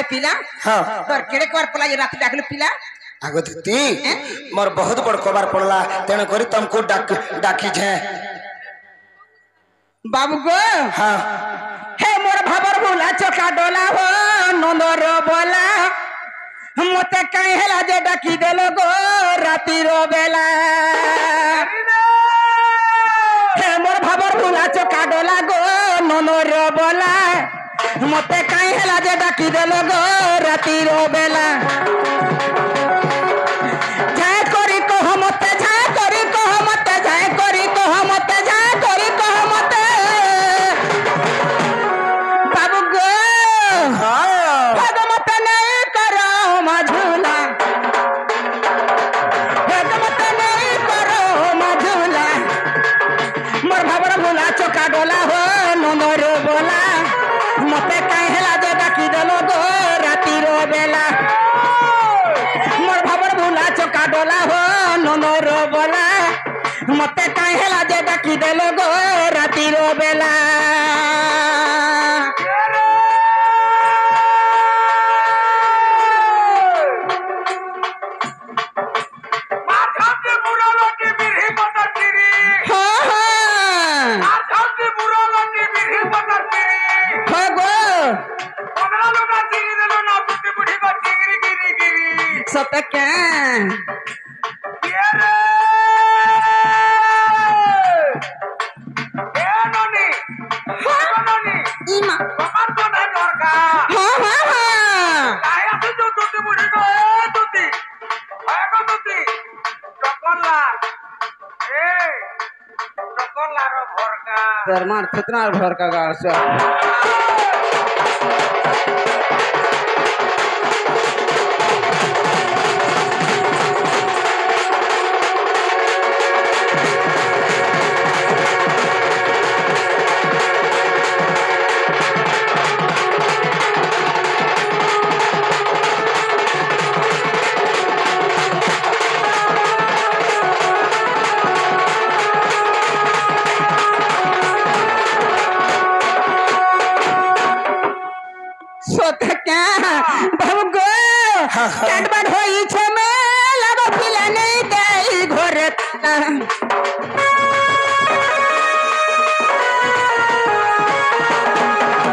डाकले पिला हाँ तोर केड़े कर पला ये रात डाकले पिला आगो दीदी मोर बहुत बड़ कबार पड़ला तेणु करी तुमको डाकी छे बाबू गो हाँ हे मोर भाबर भूला चोका डोला हो नंदर बोला मते कहीं हेला जे डाकी देलो गो राती रो बेला हे मोर भाबर भूला चोका डोला गो नंदर बोला मते कहीं हेला जे डाकी देलो गो राती रो बेला जाय करी कह मते जाय करी कह मते जाय करी कह मते जाय करी कह मते बाबू गो हाँ भगमत नहीं करो मझूला भगमत नहीं करो मझूला मोर भाबर भूला चोका डोला हो नंदर बोला मते काहे हेला जे डाकी देलो गो राती रो बेला मोर भाबर भूला चोका डोला हो नंदर बोला मते काहे हेला जे डाकी देलो गो राती रो बेला सत क्या इमा हाँ हाँ हाँ दरमान कितना भर का गाड़ से काटबाट होई छ लागो पिला नै देई घोरे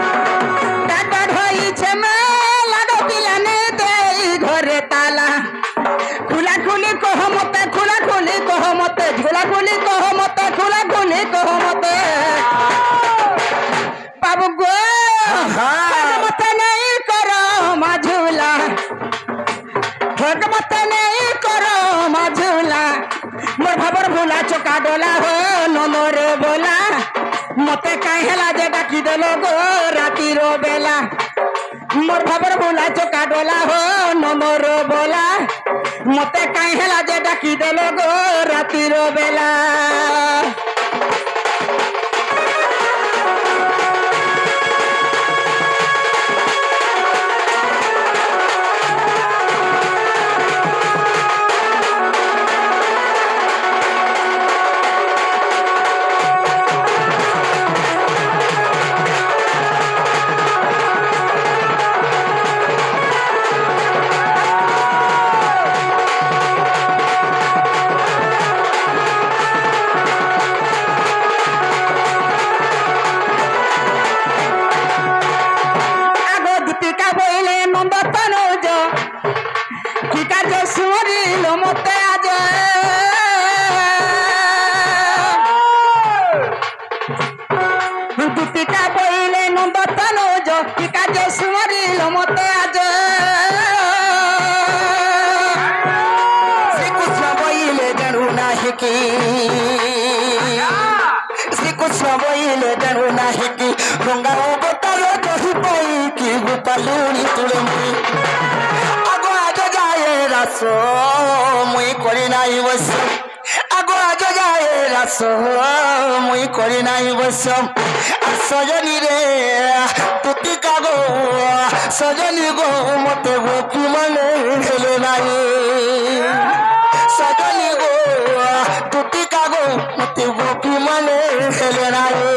काटबाट होई छ लागो पिला नै देई घोरे ताला खुला खुली कह मते खुला खुली कह मते झोला खुली कह मते खुला खुली कह मते बाबू गो मते नहीं करो मझूला भगमत नहीं करो मझूला मोर भाबर भूला चोका डोला हो नंदर बोला मते काहे हेला जे डाकी देलो गो राती रो बेला मोर भाबर भूला चोका डोला हो नंदर बोला मते काहे हेला जे डाकी देलो गो राती रो बेला श्रीकृष्ण बोले जनु नाही की गंगा बतालो कही कोई की गोपालुनी तुले मुई आगो आगे जाए रासो मुई करी नाही बस आगो आगे जाए रासो मुई करी नाही बस सजनी रे तुती कागो सजनी गो मते गोपी मने हेले नाही सजनी गो तुती कागो मते गोपी मने हेले नाही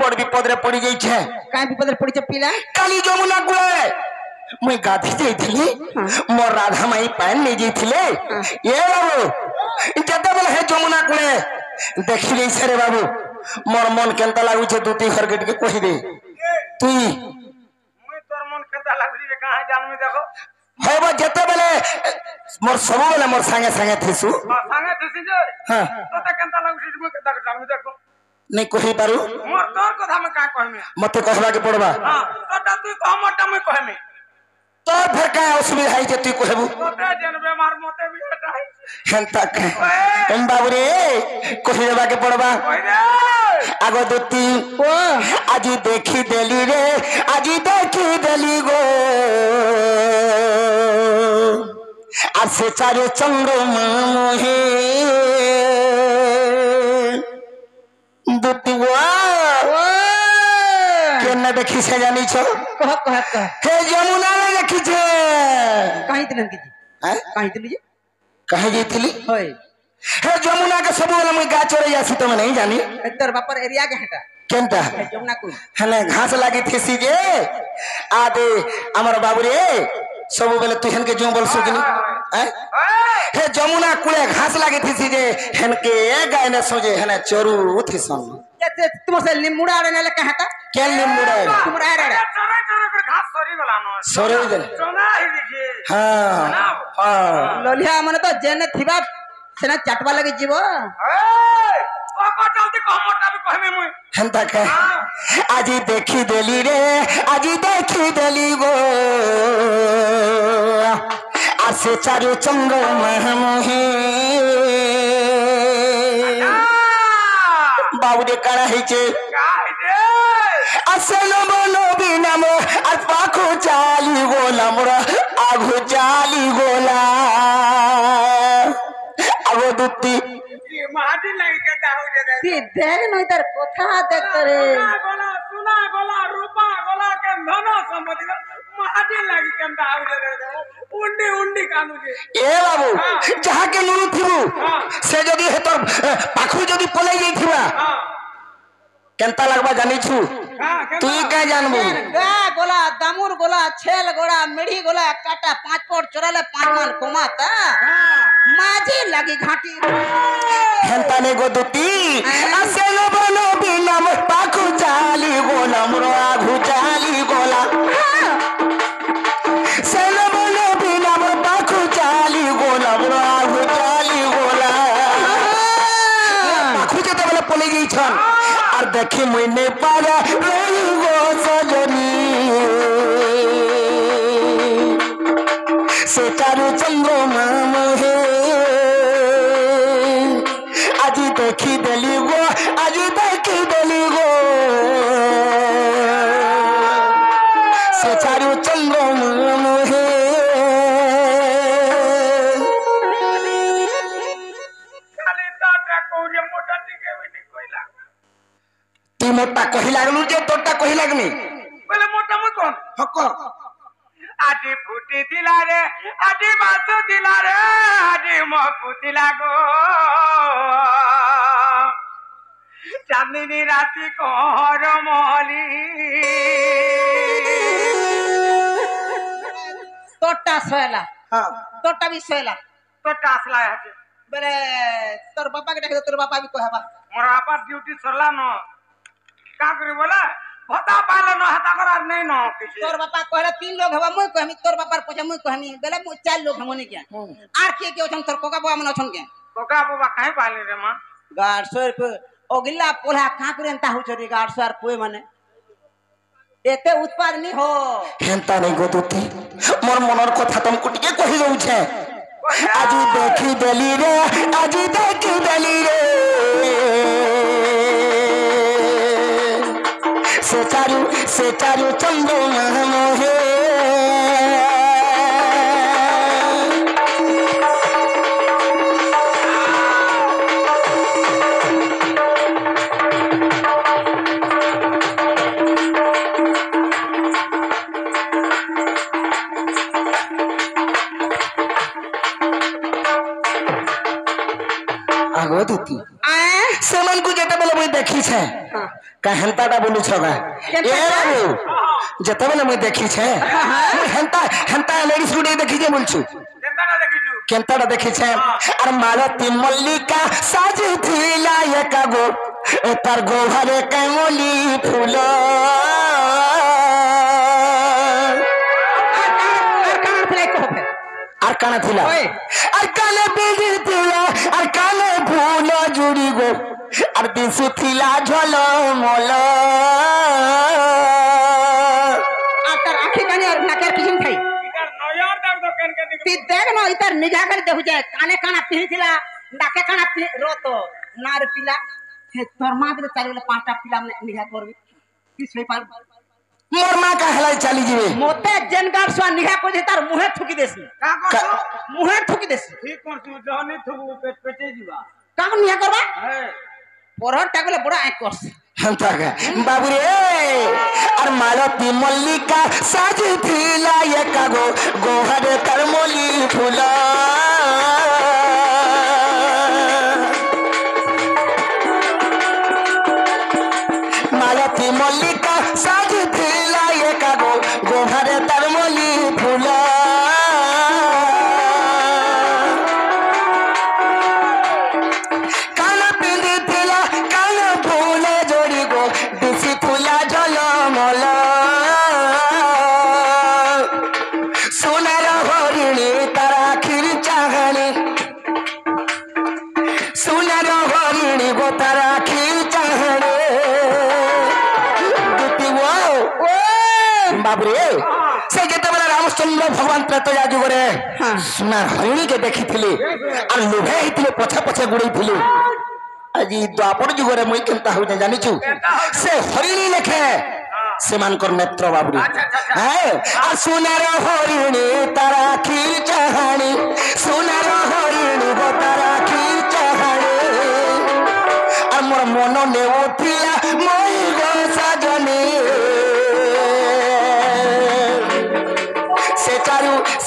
बड़ विपद रे पड़ी जाई छे काई विपद रे पड़ी छे पिला काली जमुना कुले मुई गाधी जाइथिली मोर राधा माई पान ले जाइथिले ए बाबू जते बेले हे जमुना कुले देखिले सरे बाबू मोर मन केनता लागु छे दुती घर के कहि दे तुई मुई तोर मन केनता लागु छे कहां जानमी देखो हेबो जते बेले मोर सब बेले मोर संगे संगे थिसु संगे थिसि जे हां तोते केनता लागु छे मुई केनता जानमी देखो नहीं कहि पारू मोर तोर कथा में का कहमे मते कहबा के पड़बा हां तोटा तू कह मोटा मैं कहमे तो फिर का असुविधा है जे तू कहबू तोते जन बेमार मते भी हटाई हेंता के हम बाबू रे कहि देबा के पड़बा कहि दे आगो दुती ओ आजी देखी देली रे आजी देखी देली गो আর সে চারে চন্দ্রমা মোহে দুতুয়া কেন দেখিছে জানিছ कह कह कह হে যমুনা দেখিছে काई दिन की হ্যাঁ काई दिन जी কাহে যাইছিলি होय হে যমুনা কে সবুলে মুই গা চড়ে যাছি তুমি নাই জানি तोर बापर एरिया के हटा কেনটা जमुना को হ্যাঁ ঘাস লাগি থেসি যে আদে আমার বাবু রে सबु बेले तू हेनके जो बोल सुगिनी हे जमुना कुले घास लागे थी जे हेनके गाय ने सोजे हेने चोरू उठी सन ये तुम से लिमुड़ा रे ने कहा था केन लिमुड़ा लिमुड़ा रे चरे चरे कर घास सरी वाला न सोरे दे चोना ही दिखे हां हां लोलिया माने तो जेने थिबा सेना चाटवा लगे जीवो को चलती कह मोटा भी कहमे मुई हेंता के आजी देखी देली रे आजी देखी देली गो आसे चारु चंद्र महमोहे बाबू रे काना हेचे काय दे आसे नबो बिनाम আর পাখো চালি গোলা মোরা আঘু চালি গোলা আগো দুতি ये माटी लगी के दाऊ दे दे ती देख नहीं तर कथा देख करे सुना गोला रूपा गोला के धन संपत्ति माटी लगी के दाऊ दे दे उंडी उंडी कानू जे ए बाबू जहाँ के नुनु थिबू से जदी हे तो पाखु जदी पलाई जाई थिबा केनता लगबा जानी छु तू का जानबू गा गोला दामुर गोला छेल गोला मेढ़ी गोला काटा 5 पोट चोराले 5 मान कोमाता माझी लगी घाटी हेंता ने गो दुती आसे नो बनो बिना म पाखु चाली गोला मोरा आघु चाली गोला से नो बनो बिना म पाखु चाली गोला मोरा आघु चाली गोला पाखु जते बेले पले गई छन আর দেখি মুই নে পারা রই গো সজনী সে চারু চন্দ্রমা মোহে আজি দেখি দেলি গো আজি দেখি দেলি গো সে চারু চন্দ্রমা মোহে खाली ताटा कोरिया मोटा दिखे भी नहीं कोई लाग তুই মোটা কহি লাগলু যে তোরটা কহি লাগনি बोले मोटा मुई कौन হক आजी फूटी दिला रे आजी बासु दिला रे आजी मकु दिला गो चांदनी राती कोहर मोहली तोटा सोयला हां तोटा भी सोयला तो टासला है बेरे तोर बापा के देख तोर बापा भी कहबा मोर आपा ड्यूटी सरला न का करी बोला भता पाले न हता कर नहीं न किसी तोर बापा कहले 3 लोग हवा मुई कहमी तोर बापार पूछे मुई कहमी बेले मुई 4 लोग हमने के आर के ओछन तोर कोका बुआ मन ओछन के कोका बाबा काहे पाले रे मां गाड़ सोर पे ओगिला पोला का करेंता हो चरी गाड़ सोर पोए माने एते उत्पाद नहीं हो হেনতা নেই গো দুতি মোর মনের কথা তোমাকে টিকে কহি যাউছে আজি দেখি দেলি রে আজি দেখি দেলি রে সে চারু চন্দ্রমা মোহে আগো দুতি आए सेमन को जेते बेले मुई देखी छे का हेंताटा बोलू छगा ए बाबू जेते बेले मुई देखी छे हेंता हेंता लेडीज को देखी जे बोलछु केंताटा देखी छे और मालती मल्लिका साज थीला एका गो तार गोहरे कैमली फूल আর কানা থিলা আর কানে বেঁধে দিলা আর কানে ফুল জুড়ি গো আর দিশু থিলা ঝলমল আর তার আঁখি কানে আর নাকের পিছন খাই তুই দেখ না ইতার নিঘা করে দেখু যায় কানে কানা পিহিছিলা নাকে কানা রত নার পিলা তোর মা দিলে চালি বলে 5টা পিলা নিঘা করবি তুই সই পার মোর মা কা হেলাই চালি যাবে মতে জেনগার সোয়া নিঘা কইছে তার মুহে ঠুকি দেছি মুহে ঠুকি দেছি ঠিক করছু জহনি থুবু পেটে দিবা কাম নিয়া করবা পরহটা গলে বড় আঁক করছে হেন্তাকা বাবু রে আর মালতী মল্লিকা সাজ থিলা একা গো গোহরে তার মলি ফুল মালতী মল্লিকা সাজ থিলা একা গো গোহরে তার মলি ফুল কানা পিঁধি থিলা কানা ফুল জড়ি গো দিশি ফুলা ঝলমল সোনার হরিণী তার আখির চাহানি সোনার হরিণী গো তার আখির চাহানি বাবরে সে যেতবেলে রামচন্দ্র ভগবান ত্রেতয়া যুগরে সোনার হরিণীকে দেখিଥିଲେ আর লোভে হইଥିଲେ পছে পছে গুড়াইଥିଲେ আজি দ্বাপর যুগরে মুই কেনতা হইতে জানিছু সে হরিণী লেখে সেমানকর নেত্র বাবরি হ্যাঁ আর সোনার হরিণী তার আখির চাহানি সোনার হরিণী গো তার আখির চাহানি আর মোর মন নেউথিলা মই গো সাজনী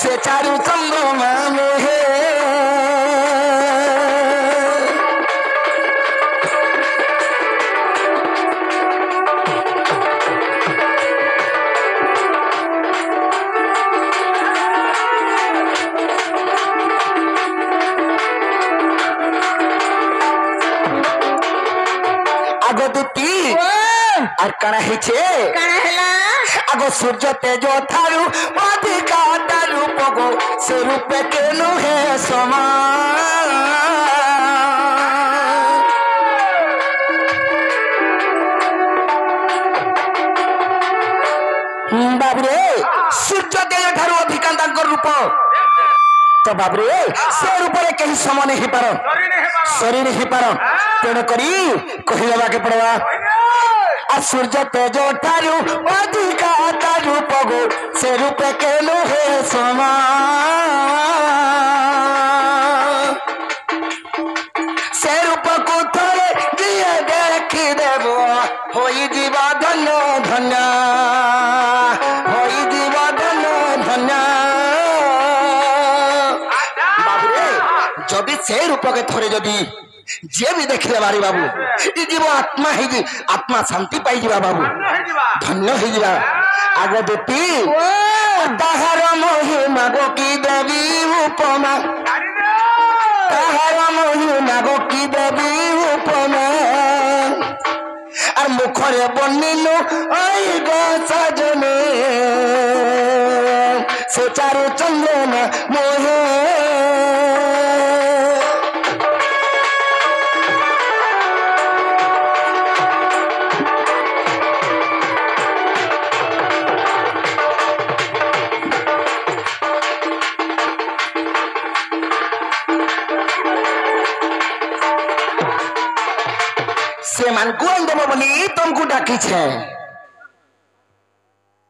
সে চারু চন্দ্রমা হে আগ দুটি আর কানা হইছে কানা হেলা আগ সূর্য তেজ থারু অধিকা তার রূপ গো সে রূপে কেন হে সমান বাবরে সূর্য তেজ ঠারু অধিকা তাঙ্কর রূপ তো বাবরে সে রূপরে কেহি সমান হি পারন শরীর হি পারন তেণু করি কহিবাকে পড়বা আর সূর্য তেজ ঠারু অধিকা তার রূপ গো সে রূপে কেন হে সমান সে রূপকু থরে দিয়ে দেখি দেব হই জীব ধন্য ধন্য হই জীব ধন্য ধন্য বাবুরে যদি সে রূপকে থরে যদি যে भी देखिले बारी बाबू ई जीव आत्मा है जी आत्मा शांति पाई जीवा बाबू धन्य है जीवा आगे देती ताहार महिमा गो की देवी उपमा ताहार महिमा गो की देवी उपमा আর মুখরে বন্নিলু ওই গো সজনে সে চারু চন্দ্রমা মোহে सेमान कोन देबो बोली तुमको डाकी छे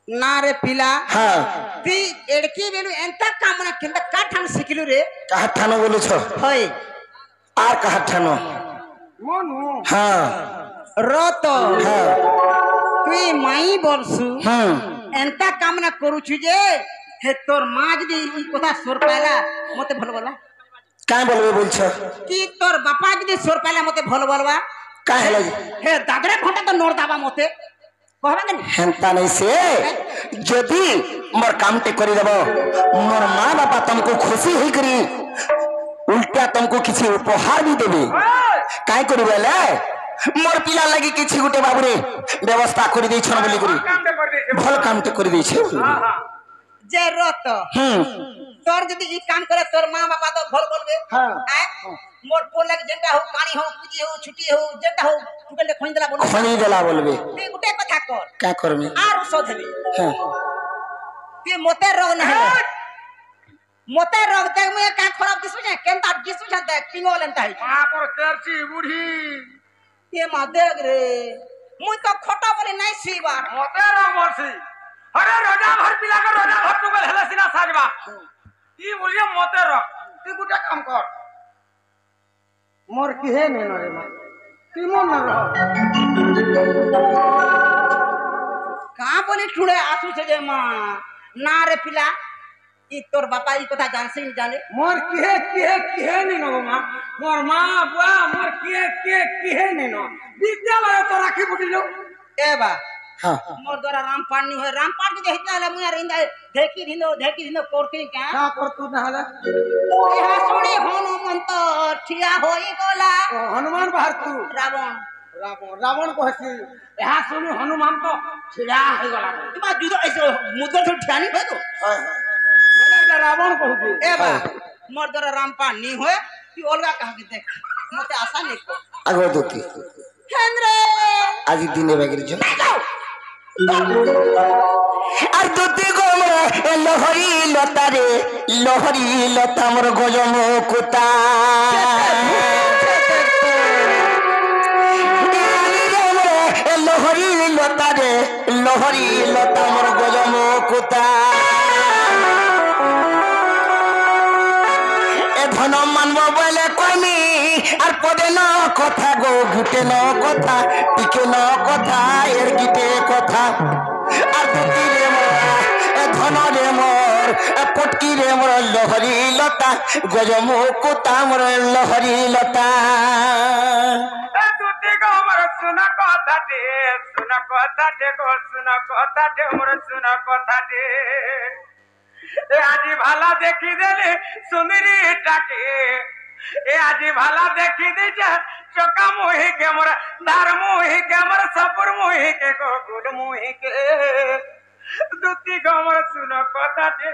ना रे पिला हां ती एडकी बेलु एंता कामना किंदा का ठान सिकिलु रे कहा ठानो बोलु छ होय आर कहा ठानो মনু हां रत हां তুই মাই বলছু এন্তা কামনা করুছু যে হে তোর মা যদি এই কথা সোর পাইলা মতে ভালো বলা কাঁ বলবে বলছ কি তোর বাপা যদি সোর পাইলে মতে ভাল বলবা কাঁ হেলা যে হে দাদরে ঘন্টা তো নোর দাবা মতে কহবা কেন হেন্তা নাই সে যদি মোর কামটি করে দেব মোর মা বাপা तुमको खुशी होई करी उल्टा तुमको किसी उपहार भी देबे काई करी बेले मोर पिला लगी किछि गुटे बाबुरे व्यवस्था कर दै छन बोली करी কামটা করে দিয়েছে भल कामटी कर दै छे হ্যাঁ হ্যাঁ যে রত তোর যদি ই কাম করে তোর মা বাবা তো ভাল বলবে হ্যাঁ। আয়, মোর পোল লাগে যেটা হোক কানি হোক পুজি হোক ছুটি হোক যেটা হোক টুকেলে খনি দেলা বলবে खणी देला बोलबे তুই গুটে কথা কর का करबे আর ওষুধ হেবি हां তুই মতে রোগ না হেলে মতে রোগ দেখ মুই কান খারাপ দিছু না কেনতা দিছু না দেখ পিঙ্গলেন তাই মা পর তেরছি বুড়ি এ মা দেখ রে মুই তো খটা বলে নাই সিবা মতে রং বলছি আরে রোজা ভর পিলাকে রোজা ভর টুকেল হেলে সিনা সাজবা কি বলিয়ে মতে রং তুই গুটা কাম কর মোর কি হে নে রে মা কি মন না রহ কা বলে ছুড়ে আসুছে যে মা না রে পিলা ই তোর বাপা ই কথা জানছিস জানে মোর কি হে নে নো মা মোর মা বুয়া মোর কি হে নে নো বিদ্যালয় তো রাখি বুটিলো এ বা हां মোর দ্বারা রামপান নি হয় রামপান যদি হিতা হলে মুই আর ইন্দা ঢেকি দিনো করতে কা কা কর তু না হলে এ হাসুড়ি হনুমন্ত ঠিয়া হই গলা হনুমান বাহার তু রাবণ রাবণ কহছি এহা শুনি হনুমান তো ছিড়া হয়ে গলা তোমার যুদ্ধ এসে মুদ্রা তো ঠিয়ানি হয় তো বলে এটা রাবণ কহুছি এ বা মোর দ্বারা রামপান নি হয় তুই অলগা কাহাকে দেখ মতে আশা নেই কর आगो दोती হেন্দ্রে आज दिन बेगिर जो আর দুতি গোমরা লহরি লতা রে লহরি লতা মোর গজম কুতা লহরি লতা রে লহরি লতা মোর গজম কুতা এ ধন মানব বলে কইমি আর পদে ন কথা গো ঘুটে ন কথা টিকে ন কথা এর গিটে কথা আর দুটি রে মোরা এ ধন রে মোর এ পটকি রে মোর লহরি লতা গজম কুতা মোর লহরি লতা তুই গো আমার শোনা কথাতে গো শোনা কথাতে মোর শোনা কথাতে এ আজি ভালা দেখি দেলে সুন্দরীটাকে এ আজি ভালা দেখি দিছে চোকা মুহি কে মোর দার মুহি কে মোর সপুর মুহি কে গো গুড মুহি কে দুতি গো মোর শোনা কথাতে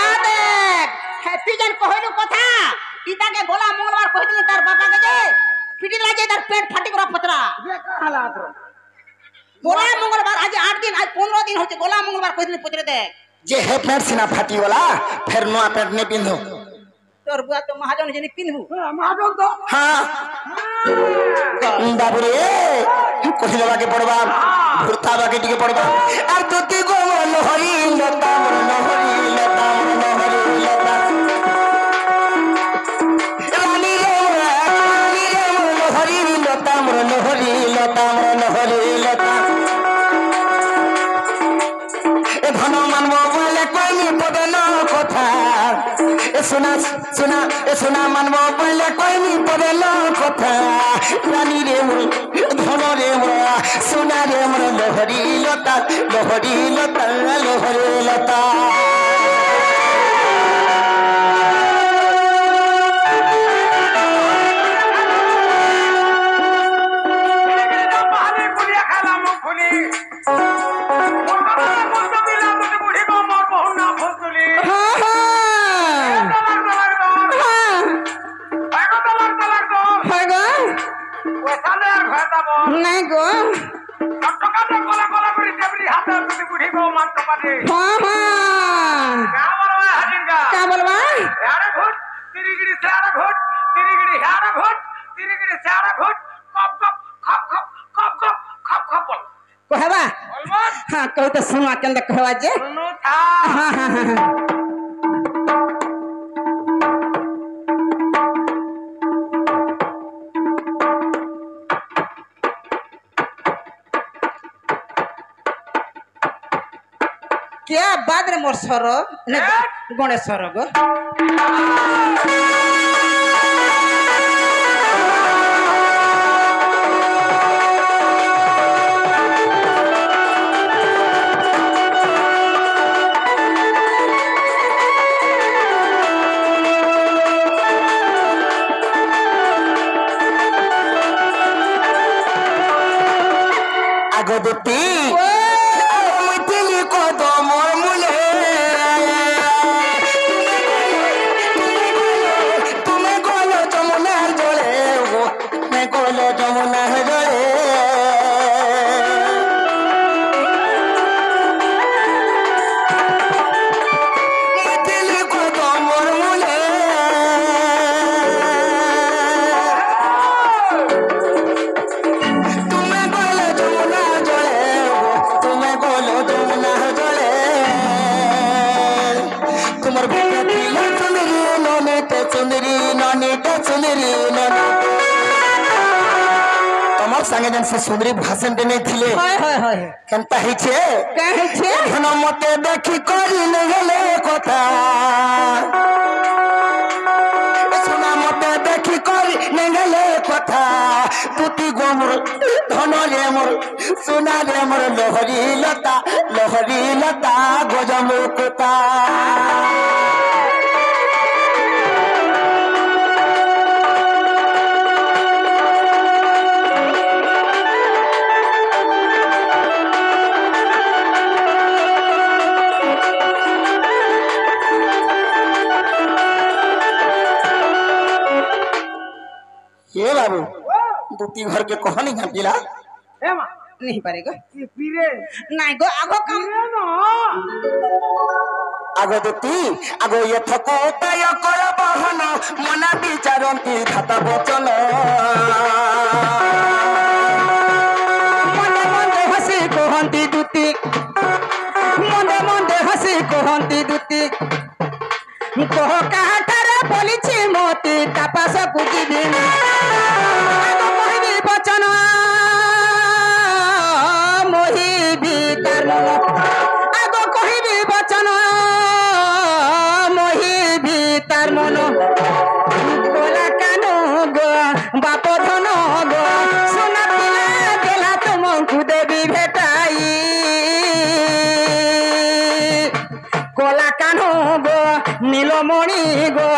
আদেখ তুই জান কহিলু কথা ইতাকে গোলা মঙ্গলবার কহিলি তার বাপাকে যে ফিটি লাগে তার পেট ফাটি করা পচরা গোলা মঙ্গলবার আজ 8 দিন আজ 15 দিন হচ্ছে গোলা মঙ্গলবার কহিলি পচরে দেখ যে হে পেট সিনা ফাটি वाला फिर नया पेट ने पिंधो তোর বুয়া তো মহাজন যিনি পিনবু মহাজন তো हाँ बाबू रे कथि लगा के पड़बा भुरता बाके टिके पड़बा আর দুতি গো লহরি লতা মোর লহরি লতা মোর লহরি লতা রানী রে মোর লহরি লতা মোর লহরি লতা মোর লহরি লতা এ ধন মানব বলে কইমি পদে ন কথা এ শোনা শোনা এ শোনা মানব বলে কইমি পদে ন কথা রানী রে মোর ধন রে মোর সোনা রে মোর লহরি লতা লহরি লতা লহরি লতা পাহাড়ে কুলিয়া খেলাম খুলি বুড়ি গো মোর বহু না ফসলি নাই গো কা বলবা কহবা হ্যাঁ কহ তো শুনবা কেন কহবা যে হ্যাঁ হ্যাঁ হ্যাঁ क्या बाद रे मोर सर ने गणेश सर गो আগদতি মতিলি কদ মোর মুলে তুমি গলো যমুনার জলে তুমি গলো যমুনার জলে মতিলি কদ মোর মুলে তুমি গলো যমুনার জলে তুমি গলো যমুনার জলে তোমার বেটা ছিল চুনরি ননিতে চুনরি ননিতে চুনরি ননি তোমার সঙ্গে যেন সে সুন্দরী ভাষণ দেনে ছিলে হয় কেনতা হইছে কাহিছে এখন মতে দেখি করি গেলে কথা শোনা মতে দেখি করি গেলে কথা তুতি গোমর ধন রে মোর সোনা রে মোর লহরি লতা গজমুকুতা ये बाबू दूती घर के कहानी घाटिला ए मा नहीं पारेगा ये पीरे नहीं गो आगो कम पीरे न आगो दूती आगो ये थको तय कर बहन मना विचारंती खाता बचन मने मने हसी कहंती दुती मने मने हसी कहंती दुती कह काठारे बोलिछि मोती तापास कुकी दिन आगो कहबी बचन मोहिबी तार आगो कहबी बचन मोहिबी तार मन गोला कानो गो बाप धन गो सोना पिला देला तुमको देवी भेटाई कोला कानो गो नीलमणि गो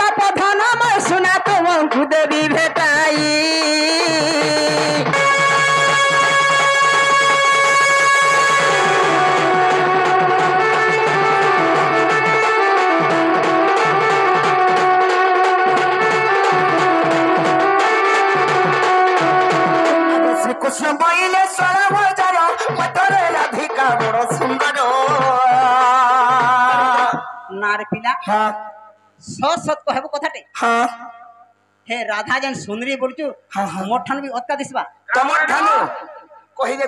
बाप धन मैं सुना तुमको देवी भेटाई श्री कृष्ण बइले सोला बजार मतरे राधिका बड़ सुंदर नार पिला हाँ सत सत कहबो कथाटे हाँ हे राधा जन सुंदरी बोलचु हाँ, हाँ। मोठन भी ओत्का दिसबा तमर ठानु कहि दे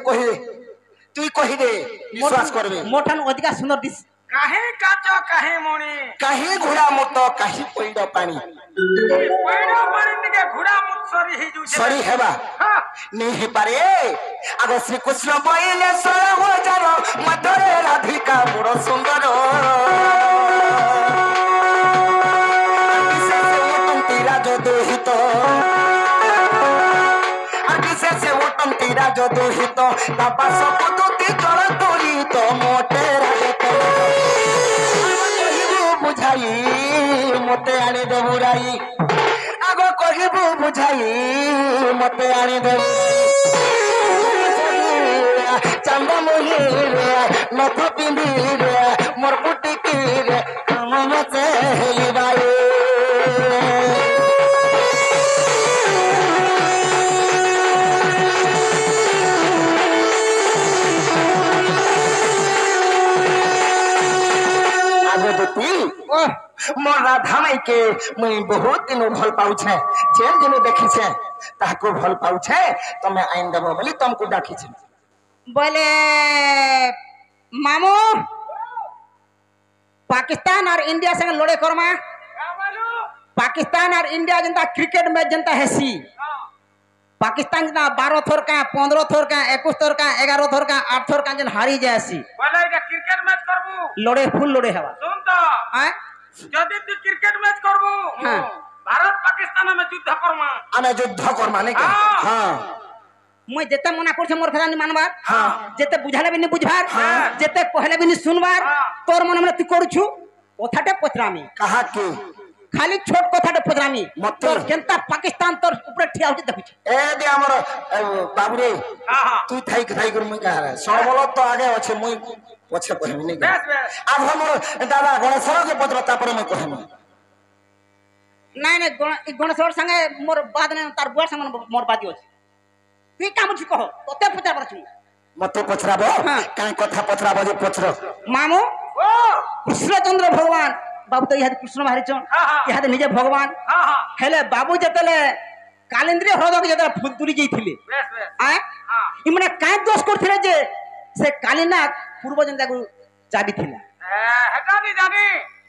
तुई कहि दे विश्वास करबे मोठन अधिका सुंदर दिस काहे काचो काहे मोणी काहे घोड़ा मत काहे पैड पानी पैडो पानी के घुड़ा मुत सरी ही जुछे सरी हेबा हां नहीं हे पारे आगो श्री कृष्ण बइले सोला बजार मतरे राधिका बड़ सुंदर विशेष वटंती राज दोहित विशेष वटंती राज दोहित तापास पद्धति जल तोरित मोटे राजत बुझाई मते आनी देबुराई आगो कहिबू बुझाई मते आनी देबु चंद मुही नथ पिंधी मोर पुटिकी हम मते हेलिबाई आगो दूती मोर राधा माई के मुई बहुत दिन भल पाउछे जेन दिन देखी छे ताको भल पाउछे तमे आइन देबो बोली तुमको डाकी छे बोले मामू पाकिस्तान और इंडिया संग लड़े करमा का बोलू पाकिस्तान और इंडिया जनता क्रिकेट मैच जनता हेसी पाकिस्तान ना 12 थोर का 15 थोर का 21 थोर का 11 थोर का 8 थोर का जन हारी जासी বলে এটা ক্রিকেট ম্যাচ করব लोड़े फुल लोड़े हवा শুন তো आए যদি তুই ক্রিকেট ম্যাচ করব হ্যাঁ। ভারত পাকিস্তান আমি যুদ্ধ করমা ଆମେ ଯୁଦ୍ଧ କର୍ମା ନାଇଁ କି ହଁ। ହଁ मुई जेते मना करछे मोर କଥା नि मानबार हाँ। जेते बुझाले बिनि बुझबार हाँ। जेते कहले बिनि सुनबार हाँ। तोर मन में तू करछु कथाटे पचरामी କାହା କି खाली छोट कथाटे पचरामी मते। तोर केनता पाकिस्तान तोर ऊपर ठिया होती देखुछ ଏ ଦେ ଆମର ବାବୁରେ হ্যাঁ হ্যাঁ তুই ଥାଇ କରି ମୁଇଁ କାହାର ସଣବଳ ତ ଆଗେ ଅଛି ମୁଇଁ ପଛେ କହିବି ନାଇଁ କି বেশ বেশ ଆଗ ମୋର ଦାଦା ଗଣେଶର କେ ପତ୍ର ତାପରେ ମୁଇଁ କହିବି ନାଇଁ ନାଇଁ ଗଣେଶ୍ୱର ସାଙ୍ଗେ ମୋର ବାଦ ନାଇଁ ତାର ବୁଆର ସାଙ୍ଗେ ମୋର ବାଦି ଅଛି তুই কাম ছি কহ তোতে পচার পারছু ମତେ ପଚରାବ ହଁ। କାଇଁ କଥା ପଚରାବ ଯେ ପଚର মামু ও কৃষ্ণচন্দ্র ভগবান বাবু তো ইহাদে কৃষ্ণ বাহারিছন হ্যাঁ, হ্যাঁ। ইহাদে নিজে ভগবান হ্যাঁ হ্যাঁ হেলে বাবু যেতেলে কালিন্দ্রী হ্রদক যেতেলে ফুল তুলি যাইଥିଲେ বেশ বেশ আয় হ্যাঁ ইমানে কায় দোষ করছিলে যে সে কালিনাথ পূর্ব জনতাকে চাবিଥିଲା হেটা নি জানি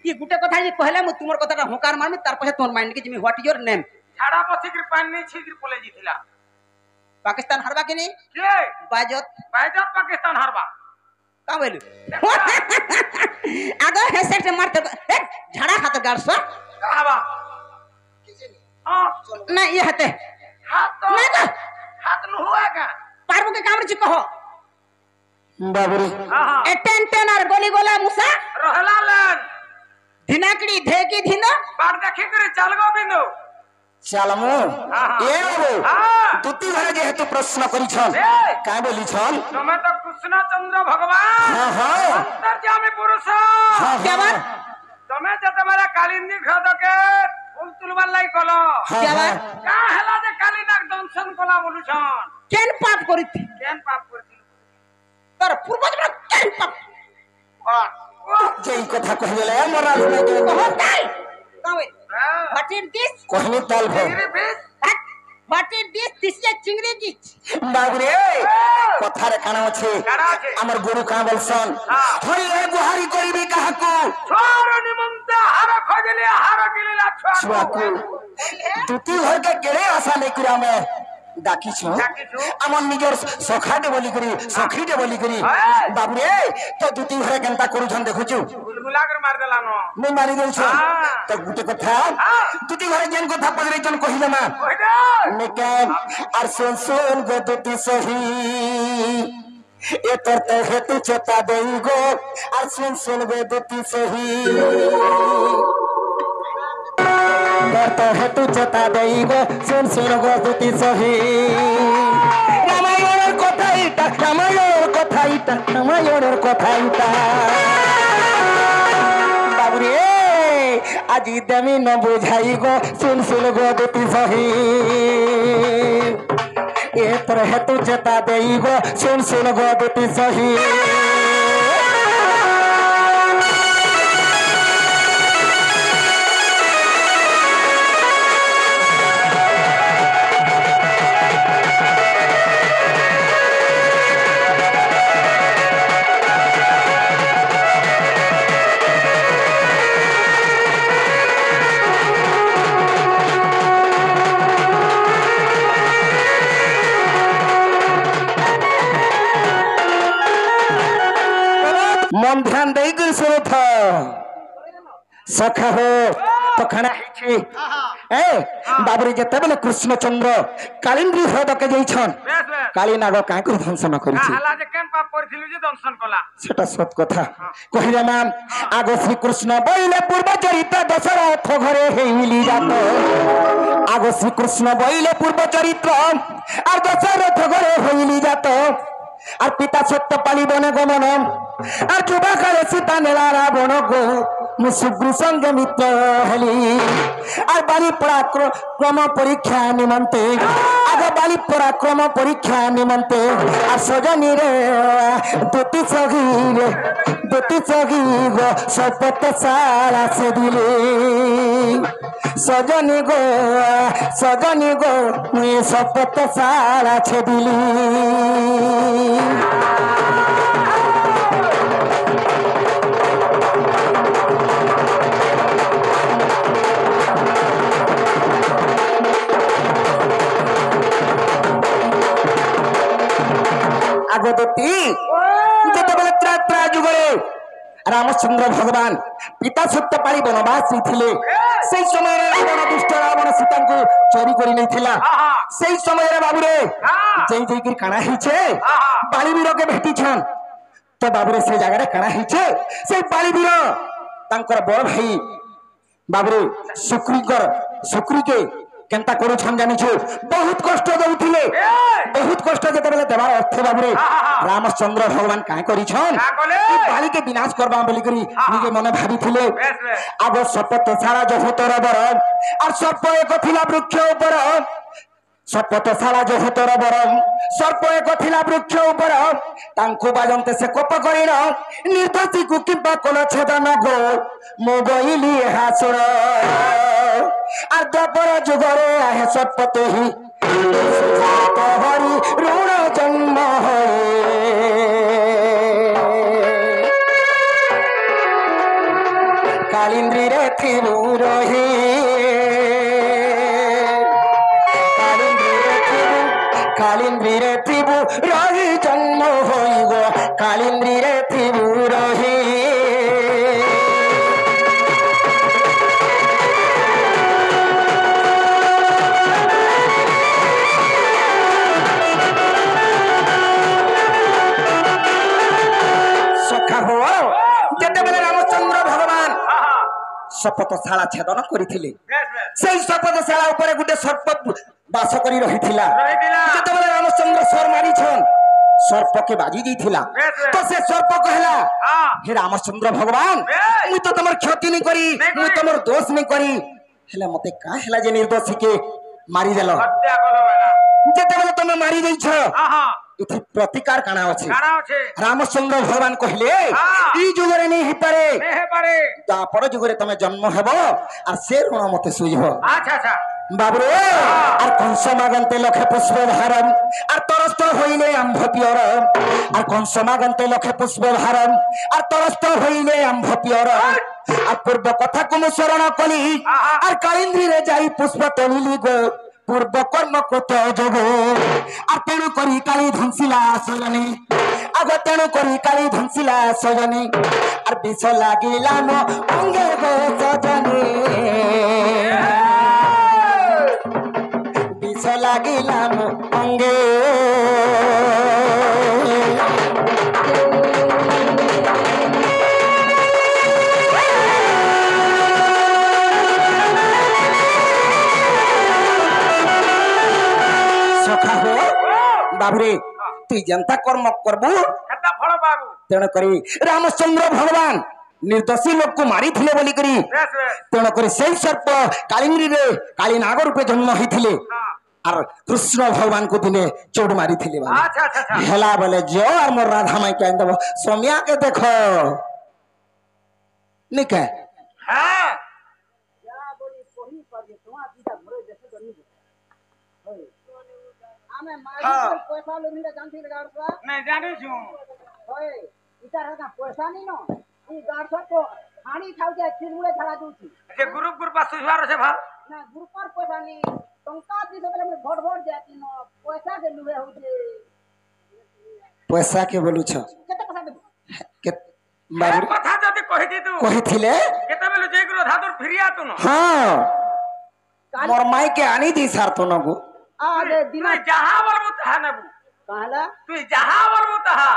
ই গুটে কথা যে কহলে মু তোমার কথাটা হোকার মারমি তার পাশে তোমার mind K Jimmy what is your name ঝাড়া বসিকি পানি নেই ছিগির পলে জিতিলা পাকিস্তান হারবা কি নি কে বাজত বাইজাত পাকিস্তান হারবা কা বলি আগো হেসেট মারতে এ ঝাড়া খাতে গাড়ছ হাবা হ্যাঁ না ই হাতে হাত তো না তো হাত লুহুয়াগা পারবো কে কামড়ছি কহ ବାବୁରେ হ্যাঁ হ্যাঁ এটেন টেন আর গলি গোলা মুসা রহলা লেন ধিনাকড়ি ধেকি ধিন বার দেখি করে চালগো বিন্দু ଚାଲ ମୁଁ ଏ ବାବୁ হ্যাঁ ତୁତି ଘରେ ଯେହେତୁ ପ୍ରଶ୍ନ କରିଛ ଏ କାଇଁ ବୋଲିଛନ୍ তুমি তো কৃষ্ণচন্দ্র ভগবান ହଁ ହଁ অন্তর্যামী পুরুষ ହଁ क्या ହଁ बात? তুমি যেতেবেলে কালিন্দী হ্রদকে ফুল তুলবার লাগি কল ହଁ क्या ହଁ बात? কা হেলা যে কালিনাক দংশন কলা বলুছন কেন পাপ করিতি কেন পাপ করছিল তোর পূর্ব জন্ম কেন পাপ ଯେ ଏଇ କଥା କହିଦେଲେ ମୋର কহ তাই কাবে হোয়াট ইজ দিস କହିନି ତାଲ ଭ what is this this is চিংড়ি ডিশ ବାବୁରେ କଥାରେ କାଣ ଅଛି কারা আছে ଆମର ଗୁରୁ କାଁ ବୋଲସନ୍ ହଁ। ହଇରେ ଗୁହାରି କରିବି କାହାକୁ ଛୁଆର ନିମନ୍ତେ ହାର ଖୋଜିଲେ ହାର ଗିଳିଲା ଛୁଆକୁ ଛୁଆକୁ ତୁତି ଘରକେ କେଡ଼େ ଆଶା ନେଇକରି ଆମେ ডাকিছ ডাকিছো। আমার নিজের সখাটে বলি করি সখীটে বলি করি হ্যাঁ। বাবুরে তো দুটি ঘরে কেনতা করুছন দেখুছু গুলগুলা করে মার দেলা ন মুই মারি দেউছ হ্যাঁ। তো গুটে কথা হ্যাঁ। দুটি ঘরে যেন কথা পদরেছন কহিলে না কইডা মেকেন আর শুন শুন গো দুটি সহি এ তোর তো হেতু চেতা দেই গো আর শুন শুন গো দুটি সহি তোর তো হেতু চেতা দেই গো শুন শুন গো দুটি সহি রামায়ণের কথা এটা রামায়ণের কথা এটা রামায়ণের কথা এটা বাবুরে আজি দেমি ন বুঝাই গো শুন শুন গো দুটি সহি এ তোর হেতু চেতা দেই গো শুন শুন গো দুটি সহি মন ধ্যান দেই করে শুনুথ সখা হো তো খানা হইছে এ বাবুরে যেতেবেলে কৃষ্ণচন্দ্র কালিন্দ্রী হ্রদকে যাইছন বেশ বেশ কালীনাগ কাঁ করে ধ্বংসন করেছে হালা যে কেন পাপ করেছিল যে দংশন কলা সেটা সৎ কথা কহিলে ম্যাম আগ শ্রীকৃষ্ণ বইলে পূর্ব চরিত্র দশরথ ঘরে হেইলি যাত আগ শ্রীকৃষ্ণ বইলে পূর্ব চরিত্র আর দশরথ ঘরে হইলি যাত আর পিতা সত্য পালি বনে গমন আর যুবাকালে সীতা নেলা রাবণ গো মু সুগ্রী সঙ্গে মিত্র হেলি আর বালি পরাক্রম পরীক্ষা নিমন্তে আগ বালি পরাক্রম পরীক্ষা নিমন্তে আর সজনী রে দুটি সগি গো সপত সারা সে দিলে সজনী গো মুই সপত সারা ছে দিলি ଭାଗବତୀ ଯେତେବେଳେ ତ୍ରେତୟା ଯୁଗରେ ରାମଚନ୍ଦ୍ର ଭଗବାନ ପିତା ସତ୍ୟ ପାଳି ବନବାସ ଥିଲେ ସେଇ ସମୟରେ ରାବଣ ଦୁଷ୍ଟ ରାବଣ ସୀତାଙ୍କୁ ଚୋରି କରି ନେଇଥିଲା ସେଇ ସମୟରେ ବାବୁରେ ଯାଇକିରି କାଣା ହେଇଛେ ବାଳିବୀରକେ ଭେଟିଛନ୍ ତ ବାବୁରେ ସେ ଜାଗାରେ କାଣା ହେଇଛେ ସେଇ ବାଳିବୀର ତାଙ୍କର ବଡ ଭାଇ ବାବୁରେ ଶୁକ୍ରିକେ କେନ୍ତା କରୁଛନ୍ ଜାଣିଛୁ ବହୁତ କଷ୍ଟ ଦଉଥିଲେ ବହୁତ କଷ୍ଟ ଯେତେବେଳେ ଦେବାର ଅର୍ଥ ବାବୁରେ ରାମଚନ୍ଦ୍ର ଭଗବାନ କାଁ କରିଛନ୍ ବାଳିକେ ବିନାଶ କରବା ବୋଲିକରି ନିଜେ ମନେ ଭାବିଥିଲେ ଆଗ ଶପଥ ସାରା ଜହତର ବର আর সর্প এক থিলা বৃক্ষ উপর সপত সারা জহতর বর সর্প এক থিলা বৃক্ষ উপর তাঙ্কু বাজন্তে সে কোপ করিল নির্দোষী কু কিংবা কোন ছেদন গো মো গইলি হাসুর আর দ্বাপর যুগরে আহে সর্পতে হি হরি ঋণ জন্ম কালিন্দ্রী রে থিবু রহি কালিন্দ্রীরে থিবু রহি জন্ম হইব কালিন্দ্রীরে থিবু রহি সখা হো যেতেবেলে রামচন্দ্র ভগবান শপথশালা ছেদন করিଥିଲେ সেই শপথশালা উপরে গোটে সর্প বাস করি রহিছিলা যেতেবেলে রামচন্দ্র সর মারিছন সর্পকে বাজি দিয়েছিলা তো সে সর্প কহিলা হে রামচন্দ্র ভগবান মুই তো তোমার ক্ষতি নি করি মুই তোমার দোষ নি করি হেলে মতে কা হেলা যে নির্দোষীকে মারি দেল যেতেবেলে তুমি মারি দেইছ এটি প্রতিকার কানা আছে রামচন্দ্র ভগবান কহিলে এই যুগরে নেই হিপারে তারপর যুগরে তুমি জন্ম হব আর সে ঋণ মতে সুইব বাবরে আর কংস মাগন্তে লক্ষে পুষ্প ভারম আর তরস্ত হইলে আম্ভ পিয়র আর কংস মাগন্তে লক্ষে পুষ্প ভারম আর তরস্ত হইলে আম্ভ পিয়র আর পূর্ব কথা কুমু স্মরণ কলি আর কালিন্দ্রীরে যাই পুষ্প তলিলি গো পূর্ব কর্ম কত যোগ আর তেণু করি কালী ধ্বংসিলা সজনী আগ তেণু করি কালী ধ্বংসিলা সজনী আর বিষ লাগিলাম অঙ্গে গো সজনী বিষ লাগিলাম অঙ্গে বাবুরে তুই যেন্তা কর্ম করবু তেণু করি রামচন্দ্র ভগবান निर्दोषी लोक को मारी थिले बोली करी तेणु करी सेई सर्प कालिंद्री काली नाग रूपे जन्म होइथिले और कृष्ण भगवान को दिने चोट मारी थिले हेला बोले जो और मोर राधा माई के देबो सोमिया के देखो निके हां या बोली कोही पर जे तुआ दीदा घरे देखे जन्म आमे मारी पैसा लेनी जानथि लगाड़वा नहीं जानि छु होय इतार का पैसा नहीं न ई गाड़सा को हानी खाउ के चिड़मुड़े छाड़ा दूची जे ग्रुप सुधार से भा ना ग्रुप पर पैसा नहीं टंका दी सबले में भोट जाती न पैसा के लुहे हो जे पैसा के बोलू छ केते पैसा देबो के बाबू कथा जति कहि दी तू कहिथिले केते बेले जे ग्रो धादुर फिरिया तू न हां मोर माई के आनी दी सार तो न गो आगे दिना जहां बोलबो तहा नेबू कहला तू जहां बोलबो तहा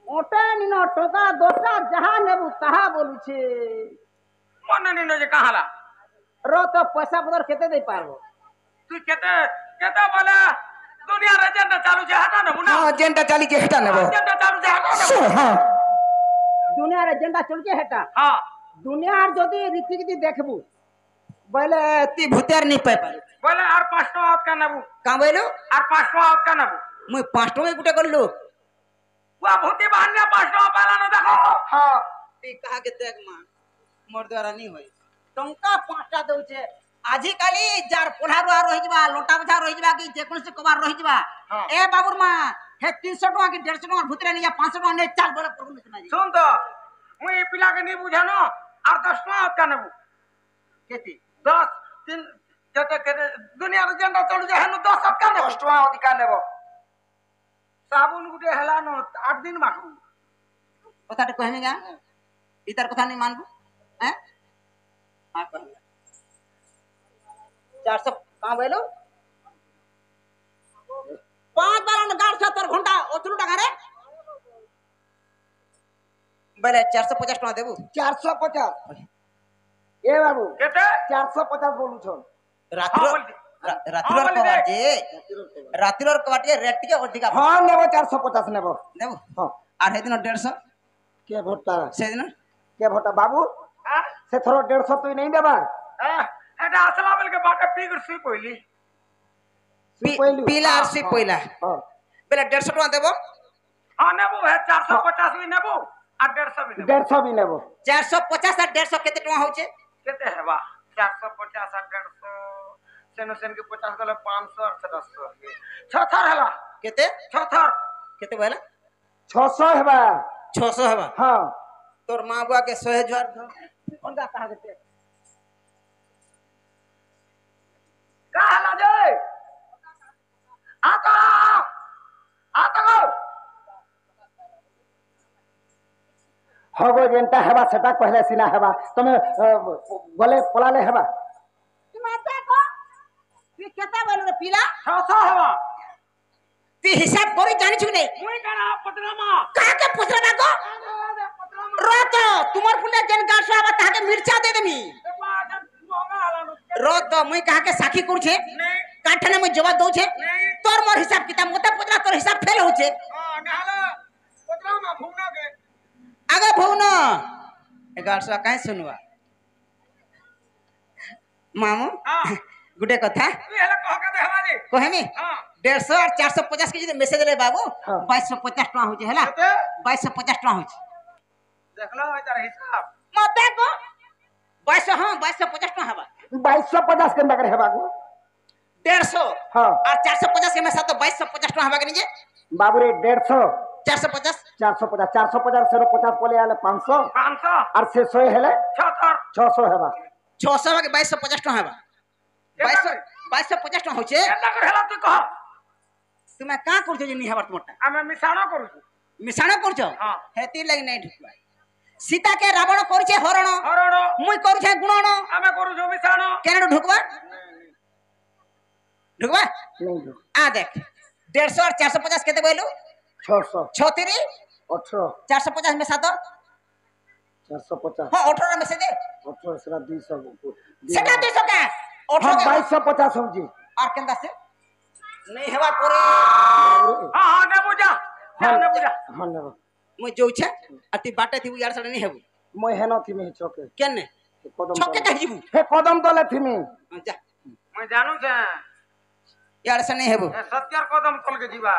ओटे नि न टका दोसा जहां नेबू तहा बोलू छे मन नि न जे कहाला रो तो पैसा पदर केते दे पारबो तू केते बोला दुनिया रे जेंटा चालू जे हटा नेबू ना हां जेंटा चाली जे हटा नेबो जेंटा चालू जे हटा नेबो हां दुनिया रे जेंटा चल जे हटा हां दुनिया जदी रीति रीति देखबू बोले ती भूतेर नहीं पाए पारे बोले आर 5 टका आउट का नेबू का बोलो आर 5 टका आउट का नेबू मुई 5 टका गुटे करलु वा भूती बान्या 5 टका पाला न देखो हां ती कहा के देख मा मोर द्वारा नहीं होई टंका 5 टा दउ छे आजी काली जार पोढ़ारो आ रहि जबा लोटा बजा रहि जबा कि जेकोन से कबार रहि जबा ए बाबूर मा हे 300 टका कि 150 टका भूतरे नहीं या 500 टका नहीं चाल बोले प्रभु सुना जी सुन तो मुई पिला के नहीं बुझानो आर 10 टका आउट का नेबू केती 10 3 जते के दुनिया रे जेंडा चलु जे हनु 10 टका नेबो 10 टका अधिका नेबो साबुन गुटे हला न 8 दिन माखू কথাটা কহমি গা ইতার কথা नहीं मानबू हैं हां कहला 400 कहां बोलो 5 बार न गाड़ 70 घंटा ओतलू टाका रे बोले 450 टका देबू 450 ए बाबू केते 450 बोलू छो रात्रो रात्रोर कबाटे रात्रोर कबाटे रेट टिके अधिका हां नेबो 450 नेबो देबू हां আর সেদিন 150 के भोटा সেদিন के भोटा बाबू हां से थोरो 150 तुई नहीं देबा এটা আসলা বল के बाटे पीगर सुई पइली পিলা আর সি পয়লা हां বেলে 150 টাকা দেবো हां नेबो है 450 भी नेबो আর 150 भी नेबो 150 भी नेबो 450 আর 150 কেতে টাকা হচ্ছে केते हेबा 450 আর 150 सेनो सेन के 50 गले 500 और 700 छ थर हला কেতে छ थर কেতে বলা 600 हेबा 600 হবা हां তোর মা বুয়া के 100 हजार कोन दा कहा देते का हला जे आता आता हगो जेंटा हेबा सेटा कहले सिना हेबा तमे गले पलाले हेबा तू माता को तू केता बोल रे पिला 600 हेबा तू हिसाब करी जानि छु नहीं मुई काना पतरामा का के पुछरा को रोत तुमर पुने जन गाछ आबा ताके मिर्चा दे देमी रोत मुई कहा के साखी कुर छे नहीं काठने में जवाब दउ छे नहीं तोर मोर हिसाब किताब मते पुछरा तोर हिसाब फेल हो छे हां नहाला पतरामा भूना के आगे भौन 1100 काहे सुनवा मामू हां गुटे कथा तू हेला कह के दे हला जी कहमी हां 150 और 450 के जे मैसेज ले बाबू हाँ। 2250 टका हो छे हला केते 2250 टका हो छे देखलो इधर हिसाब मते को 2200 हां 2250 टका हबा 2250 के अंदर हेबा को 150 हां और 450 के में साथ तो 2250 टका हबा के नीचे बाबू रे 150 450 450 से 50 पले आले 500 500 और से 100 हेले छ थर 600 हेबा 600 के 2250 टका हबा 2250 टका हो छे एता कर हेला तू कह तुमे का करछो जे नी हबा तुमटा आमे मिसाणो करू मिसाण करछो हां हेती लग नहीं ढुकबा सीता के रावण करछे हरण हरड़ो मुई करछे गुणन आमे करू जो मिसाणो केन ढुकबा ढुकबा नहीं दो आ देख 150 और 450 केते बोलू 600 36 18 450 में साथ 450 हां 18 में से दे 18 से 200 सेटा 200 का 18 हां के 2250 हो जी और केंदा से नहीं हेबा पूरे हां हां ने बुझा हां ने बुझा हां ने मुई जो छे अति बाटे थी यार सडे नहीं हेबू मैं हेनो थी में चौके केने कदम छके कह जीबू हे कदम तले थी में जा मैं जानू छे यार से नहीं हेबू सत्यर कदम तल के जीवा